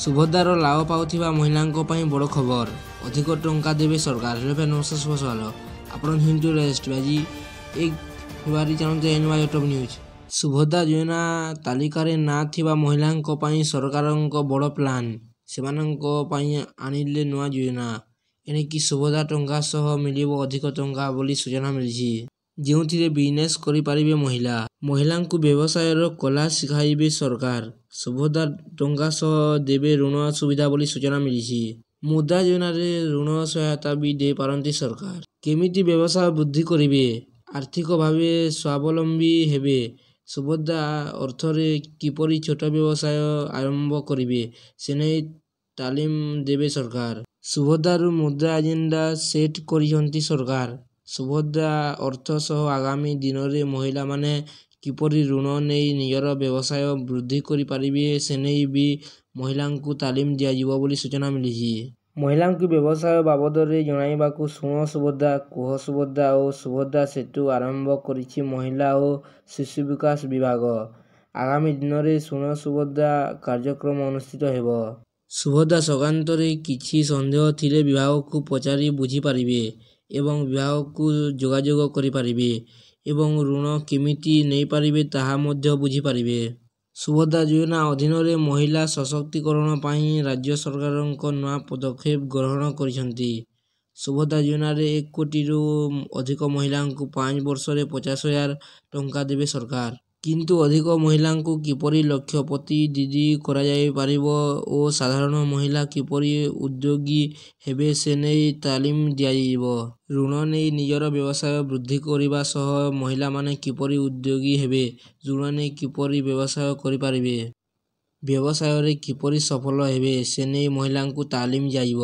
ସୁଭଦ୍ରାର ଲାଭ ପାଉଥିବା ମହିଳାଙ୍କ ପାଇଁ ବଡ଼ ଖବର। ଅଧିକ ଟଙ୍କା ଦେବେ ସରକାର। ରେଲୱେ ନମସ୍କାର ଶୁଭ ସକାଳ। ଆପଣ ହିନ୍ଦୁ ରେଷ୍ଟ ଆଜି 1 ଫେବୃଆରୀ ଜାଣନ୍ତୁ ଏନୱାଇ ଟପ୍ ନ୍ୟୁଜ୍। ସୁଭଦ୍ରା ଯୋଜନା ତାଲିକାରେ ନାଁ ଥିବା ମହିଳାଙ୍କ ପାଇଁ ସରକାରଙ୍କ ବଡ଼ ପ୍ଲାନ୍। ସେମାନଙ୍କ ପାଇଁ ଆଣିଲେ ନୂଆ ଯୋଜନା। ଏଣିକି ସୁଭଦ୍ରା ଟଙ୍କା ସହ ମିଳିବ ଅଧିକ ଟଙ୍କା ବୋଲି ସୂଚନା ମିଳିଛି। ଯେଉଁଥିରେ ବିଜନେସ୍ କରିପାରିବେ ମହିଳା। ମହିଳାଙ୍କୁ ବ୍ୟବସାୟର କଲା ଶିଖାଇବେ ସରକାର। ସୁଭଦ୍ରା ଟଙ୍କା ସହ ଦେବେ ଋଣ ସୁବିଧା ବୋଲି ସୂଚନା ମିଳିଛି। ମୁଦ୍ରା ଯୋଜନାରେ ଋଣ ସହାୟତା ବି ଦେଇପାରନ୍ତି ସରକାର। କେମିତି ବ୍ୟବସାୟ ବୃଦ୍ଧି କରିବେ? ଆର୍ଥିକ ଭାବେ ସ୍ୱାବଲମ୍ବୀ ହେବେ? ସୁଭଦ୍ରା ଅର୍ଥରେ କିପରି ଛୋଟ ବ୍ୟବସାୟ ଆରମ୍ଭ କରିବେ ସେନେଇ ତାଲିମ ଦେବେ ସରକାର। ସୁଭଦ୍ରାରୁ ମୁଦ୍ରା ଏଜେଣ୍ଡା ସେଟ୍ କରିଛନ୍ତି ସରକାର। ସୁଭଦ୍ରା ଅର୍ଥ ସହ ଆଗାମୀ ଦିନରେ ମହିଳାମାନେ କିପରି ଋଣ ନେଇ ନିଜର ବ୍ୟବସାୟ ବୃଦ୍ଧି କରିପାରିବେ ସେନେଇ ବି ମହିଳାଙ୍କୁ ତାଲିମ ଦିଆଯିବ ବୋଲି ସୂଚନା ମିଳିଛି। ମହିଳାଙ୍କୁ ବ୍ୟବସାୟ ବାବଦରେ ଜଣାଇବାକୁ ଶୁଣ ସୁଭଦ୍ରା, କୁହ ସୁଭଦ୍ରା ଓ ସୁଭଦ୍ରା ସେତୁ ଆରମ୍ଭ କରିଛି ମହିଳା ଓ ଶିଶୁ ବିକାଶ ବିଭାଗ। ଆଗାମୀ ଦିନରେ ଶୁଣ ସୁଭଦ୍ରା କାର୍ଯ୍ୟକ୍ରମ ଅନୁଷ୍ଠିତ ହେବ। ସୁଭଦ୍ରା ସଂକ୍ରାନ୍ତରେ କିଛି ସନ୍ଦେହ ଥିଲେ ବିଭାଗକୁ ପଚାରି ବୁଝିପାରିବେ ଏବଂ ବିଭାଗକୁ ଯୋଗାଯୋଗ କରିପାରିବେ ଏବଂ ଋଣ କେମିତି ନେଇପାରିବେ ତାହା ମଧ୍ୟ ବୁଝିପାରିବେ। ସୁଭଦ୍ରା ଯୋଜନା ଅଧୀନରେ ମହିଳା ସଶକ୍ତିକରଣ ପାଇଁ ରାଜ୍ୟ ସରକାରଙ୍କ ନୂଆ ପଦକ୍ଷେପ ଗ୍ରହଣ କରିଛନ୍ତି। ସୁଭଦ୍ରା ଯୋଜନାରେ 1 କୋଟିରୁ ଅଧିକ ମହିଳାଙ୍କୁ 5 ବର୍ଷରେ 50,000 ଟଙ୍କା ଦେବେ ସରକାର। କିନ୍ତୁ ଅଧିକ ମହିଳାଙ୍କୁ କିପରି ଲକ୍ଷପତି ଦିଦି କରାଯାଇପାରିବ ଓ ସାଧାରଣ ମହିଳା କିପରି ଉଦ୍ୟୋଗୀ ହେବେ ସେନେଇ ତାଲିମ ଦିଆଯିବ। ଋଣ ନେଇ ନିଜର ବ୍ୟବସାୟ ବୃଦ୍ଧି କରିବା ସହ ମହିଳାମାନେ କିପରି ଉଦ୍ୟୋଗୀ ହେବେ, ଋଣ ନେଇ କିପରି ବ୍ୟବସାୟ କରିପାରିବେ, ବ୍ୟବସାୟରେ କିପରି ସଫଳ ହେବେ ସେନେଇ ମହିଳାଙ୍କୁ ତାଲିମ ଦିଆଯିବ।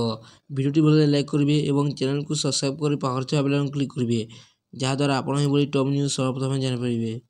ଭିଡ଼ିଓଟି ଭଲ ଲାଗିଲେ ଲାଇକ୍ କରିବେ ଏବଂ ଚ୍ୟାନେଲକୁ ସବସ୍କ୍ରାଇବ୍ କରି ପାଖରେ ଥିବା ବେଲ୍ ଆଇକନ୍ କ୍ଲିକ୍ କରିବେ, ଯାହାଦ୍ୱାରା ଆପଣ ଏହିଭଳି ଟପ୍ ନ୍ୟୁଜ୍ ସର୍ବପ୍ରଥମେ ଜାଣିପାରିବେ।